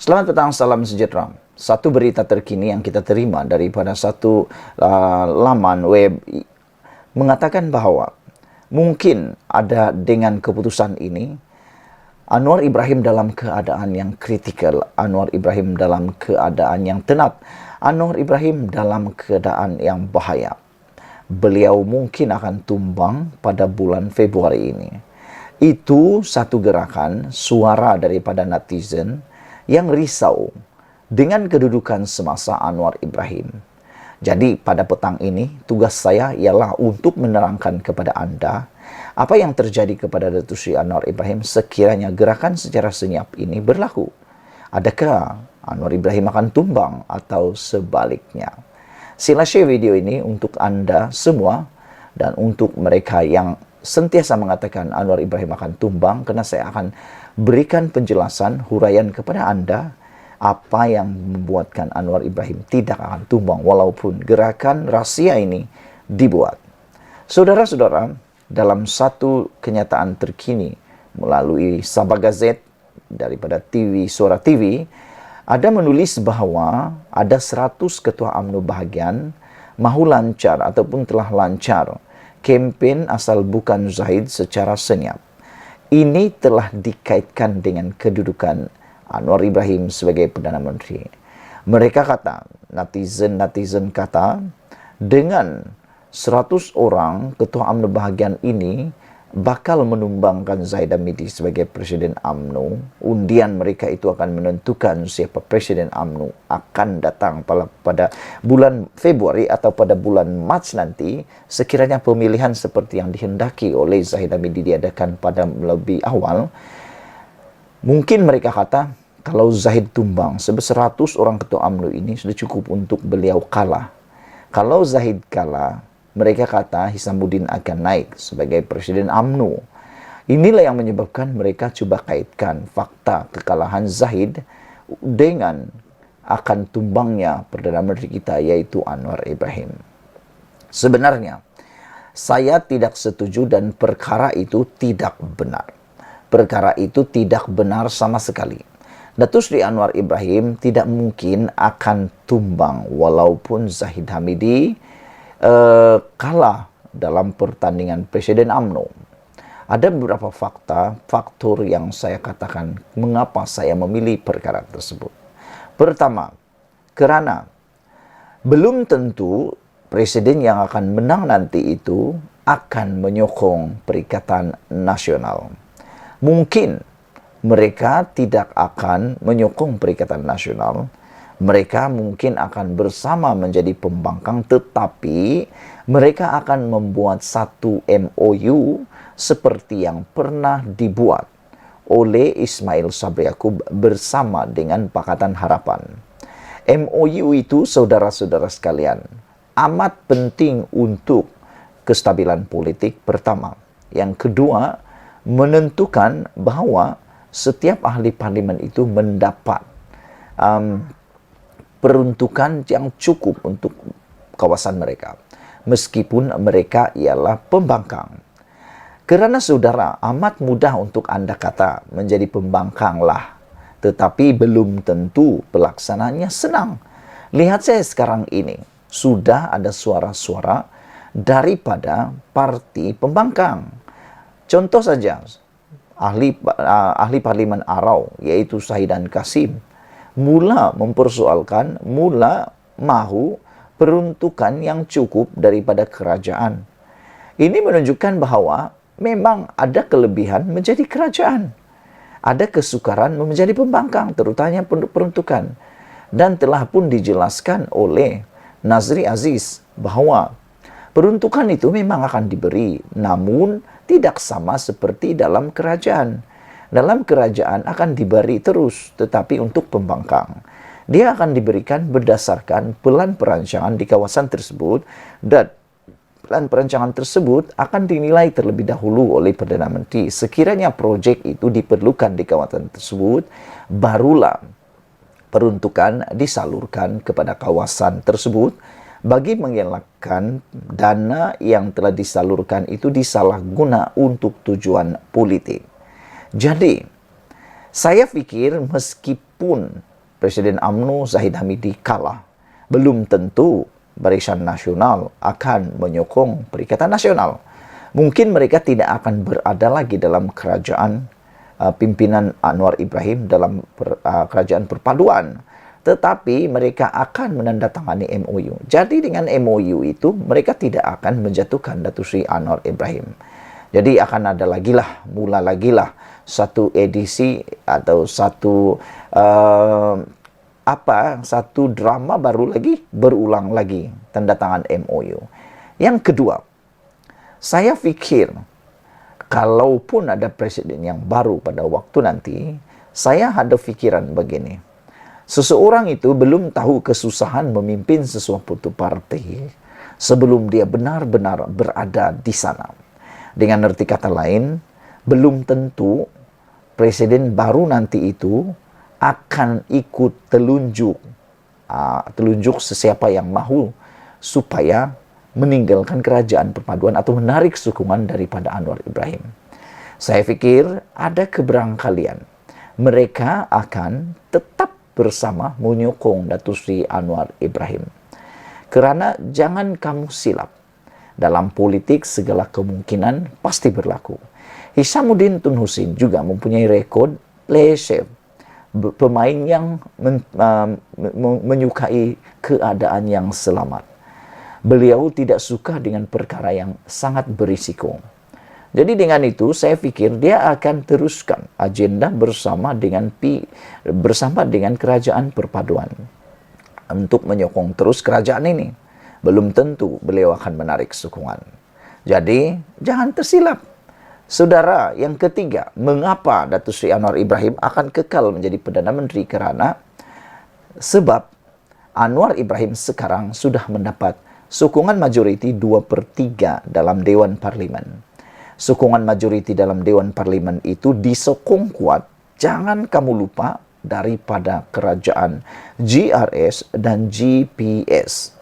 Selamat petang, salam sejahtera. Satu berita terkini yang kita terima daripada satu laman web mengatakan bahwa mungkin ada dengan keputusan ini Anwar Ibrahim dalam keadaan yang kritikal, Anwar Ibrahim dalam keadaan yang tenat, Anwar Ibrahim dalam keadaan yang bahaya. Beliau mungkin akan tumbang pada bulan Februari ini. Itu satu gerakan suara daripada netizen yang risau dengan kedudukan semasa Anwar Ibrahim. Jadi pada petang ini tugas saya ialah untuk menerangkan kepada anda apa yang terjadi kepada Datuk Seri Anwar Ibrahim sekiranya gerakan secara senyap ini berlaku. Adakah Anwar Ibrahim akan tumbang atau sebaliknya? Sila share video ini untuk anda semua dan untuk mereka yang sentiasa mengatakan Anwar Ibrahim akan tumbang, karena saya akan berikan penjelasan, huraian kepada anda apa yang membuatkan Anwar Ibrahim tidak akan tumbang walaupun gerakan rahsia ini dibuat. Saudara-saudara, dalam satu kenyataan terkini melalui Sabah Gazette daripada Suara TV, ada menulis bahawa ada 100 ketua UMNO bahagian mahu lancar ataupun telah lancar kempen asal bukan Zahid secara senyap. Ini telah dikaitkan dengan kedudukan Anwar Ibrahim sebagai Perdana Menteri. Mereka kata, netizen kata, dengan 100 orang ketua UMNO bahagian ini bakal menumbangkan Zahid Hamidi sebagai Presiden UMNO. Undian mereka itu akan menentukan siapa Presiden UMNO akan datang pada bulan Februari atau pada bulan Mac nanti, sekiranya pemilihan seperti yang dihendaki oleh Zahid Hamidi diadakan pada lebih awal. Mungkin mereka kata, kalau Zahid tumbang, 100 orang ketua UMNO ini sudah cukup untuk beliau kalah. Kalau Zahid kalah, mereka kata Hishamuddin akan naik sebagai Presiden UMNO. Inilah yang menyebabkan mereka coba kaitkan fakta kekalahan Zahid dengan akan tumbangnya Perdana Menteri kita, yaitu Anwar Ibrahim. Sebenarnya, saya tidak setuju dan perkara itu tidak benar. Perkara itu tidak benar sama sekali. Datuk Seri Anwar Ibrahim tidak mungkin akan tumbang walaupun Zahid Hamidi kalah dalam pertandingan Presiden UMNO. Ada beberapa faktor yang saya katakan mengapa saya memilih perkara tersebut. Pertama, kerana belum tentu presiden yang akan menang nanti itu akan menyokong Perikatan Nasional. Mungkin mereka tidak akan menyokong Perikatan Nasional. Mereka mungkin akan bersama menjadi pembangkang, tetapi mereka akan membuat satu MOU seperti yang pernah dibuat oleh Ismail Sabri Yaakob bersama dengan Pakatan Harapan. MOU itu, saudara-saudara sekalian, amat penting untuk kestabilan politik pertama. Yang kedua, menentukan bahawa setiap ahli parlimen itu mendapat peruntukan yang cukup untuk kawasan mereka, meskipun mereka ialah pembangkang. Kerana saudara, amat mudah untuk anda kata menjadi pembangkang lah, tetapi belum tentu pelaksanaannya senang. Lihat saya sekarang ini, sudah ada suara-suara daripada parti pembangkang. Contoh saja, ahli parlimen Arau, yaitu Syahidan Kasim, mula mempersoalkan, mula mahu peruntukan yang cukup daripada kerajaan. Ini menunjukkan bahawa memang ada kelebihan menjadi kerajaan. Ada kesukaran menjadi pembangkang, terutama peruntukan. Dan telah pun dijelaskan oleh Nazri Aziz bahawa peruntukan itu memang akan diberi, namun tidak sama seperti dalam kerajaan. Dalam kerajaan akan diberi terus, tetapi untuk pembangkang, dia akan diberikan berdasarkan pelan perancangan di kawasan tersebut, dan pelan perancangan tersebut akan dinilai terlebih dahulu oleh Perdana Menteri. Sekiranya projek itu diperlukan di kawasan tersebut, barulah peruntukan disalurkan kepada kawasan tersebut bagi mengelakkan dana yang telah disalurkan itu disalahguna untuk tujuan politik. Jadi, saya pikir meskipun Presiden UMNO Zahid Hamidi kalah, belum tentu Barisan Nasional akan menyokong Perikatan Nasional. Mungkin mereka tidak akan berada lagi dalam kerajaan pimpinan Anwar Ibrahim dalam kerajaan perpaduan. Tetapi mereka akan menandatangani MOU. Jadi dengan MOU itu mereka tidak akan menjatuhkan Datuk Seri Anwar Ibrahim. Jadi akan ada mula lagi lah satu edisi atau satu drama baru lagi, berulang lagi tanda tangan MOU. Yang kedua, saya pikir kalaupun ada presiden yang baru pada waktu nanti, saya ada pikiran begini. Seseorang itu belum tahu kesusahan memimpin sesuatu partai sebelum dia benar-benar berada di sana. Dengan arti kata lain, belum tentu presiden baru nanti itu akan ikut telunjuk sesiapa yang mahu supaya meninggalkan kerajaan perpaduan atau menarik sokongan daripada Anwar Ibrahim. Saya pikir ada keberangkalian. Mereka akan tetap bersama menyokong Datuk Seri Anwar Ibrahim. Kerana jangan kamu silap, dalam politik segala kemungkinan pasti berlaku. Hishamuddin Tun Husin juga mempunyai rekod laissez-faire, pemain yang menyukai keadaan yang selamat. Beliau tidak suka dengan perkara yang sangat berisiko. Jadi dengan itu saya pikir dia akan teruskan agenda bersama dengan kerajaan perpaduan untuk menyokong terus kerajaan ini. Belum tentu beliau akan menarik sokongan. Jadi jangan tersilap. Saudara, yang ketiga, mengapa Datuk Seri Anwar Ibrahim akan kekal menjadi Perdana Menteri? Kerana sebab Anwar Ibrahim sekarang sudah mendapat sokongan majoriti 2/3 dalam Dewan Parlimen. Sokongan majoriti dalam Dewan Parlimen itu disokong kuat, jangan kamu lupa, daripada kerajaan GRS dan GPS.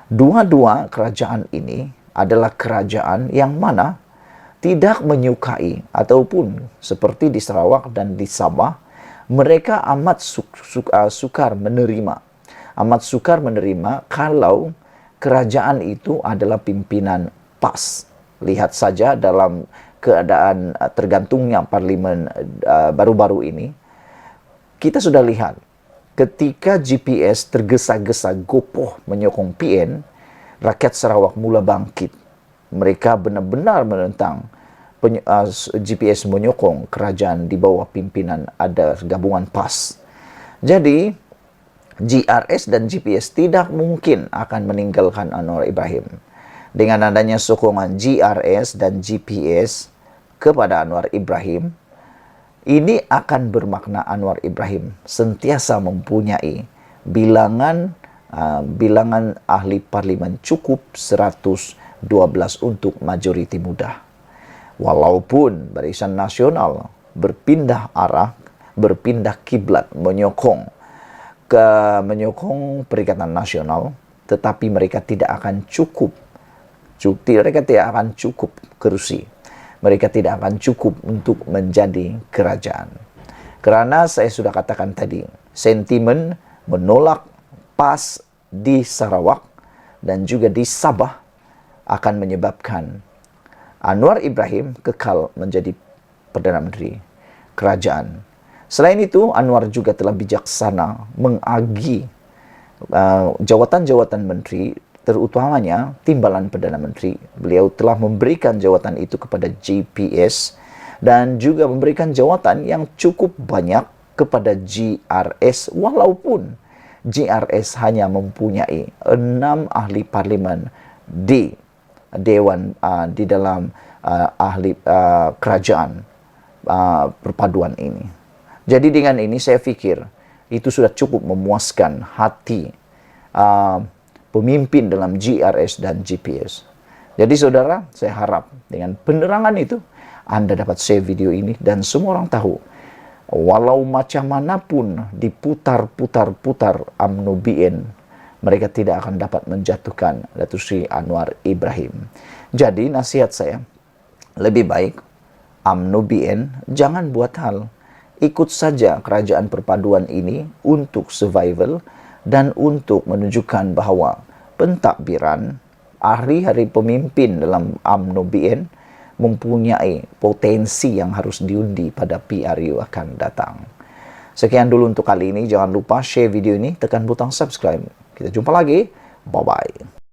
Dua-dua kerajaan ini adalah kerajaan yang mana tidak menyukai ataupun seperti di Sarawak dan di Sabah, mereka amat sukar menerima kalau kerajaan itu adalah pimpinan PAS. Lihat saja dalam keadaan tergantungnya parlimen baru-baru ini, kita sudah lihat ketika GPS tergesa-gesa gopoh menyokong PN, rakyat Sarawak mula bangkit. Mereka benar-benar menentang GPS menyokong kerajaan di bawah pimpinan ada gabungan PAS. Jadi GRS dan GPS tidak mungkin akan meninggalkan Anwar Ibrahim. Dengan adanya sokongan GRS dan GPS kepada Anwar Ibrahim, ini akan bermakna Anwar Ibrahim sentiasa mempunyai bilangan ahli parlimen cukup 112 untuk majoriti mudah. Walaupun Barisan Nasional berpindah kiblat menyokong Perikatan Nasional, tetapi mereka tidak akan cukup kerusi. Mereka tidak akan cukup untuk menjadi kerajaan. Kerana saya sudah katakan tadi, sentimen menolak PAS di Sarawak dan juga di Sabah akan menyebabkan Anwar Ibrahim kekal menjadi Perdana Menteri kerajaan. Selain itu, Anwar juga telah bijaksana mengagi jawatan-jawatan menteri, terutamanya timbalan Perdana Menteri. Beliau telah memberikan jawatan itu kepada GPS dan juga memberikan jawatan yang cukup banyak kepada GRS, walaupun GRS hanya mempunyai 6 ahli parlimen di dewan di dalam ahli kerajaan perpaduan ini. Jadi dengan ini saya fikir itu sudah cukup memuaskan hati pemimpin dalam GRS dan GPS. Jadi saudara, saya harap dengan penerangan itu Anda dapat share video ini dan semua orang tahu, walau macam manapun diputar-putar UMNO BN, mereka tidak akan dapat menjatuhkan Datuk Seri Anwar Ibrahim. Jadi nasihat saya, lebih baik UMNO BN jangan buat hal Ikut saja kerajaan perpaduan ini untuk survival dan untuk menunjukkan bahawa pentadbiran hari-hari pemimpin dalam UMNO BN mempunyai potensi yang harus diundi pada PRU akan datang. Sekian dulu untuk kali ini. Jangan lupa share video ini, tekan butang subscribe. Kita jumpa lagi. Bye-bye.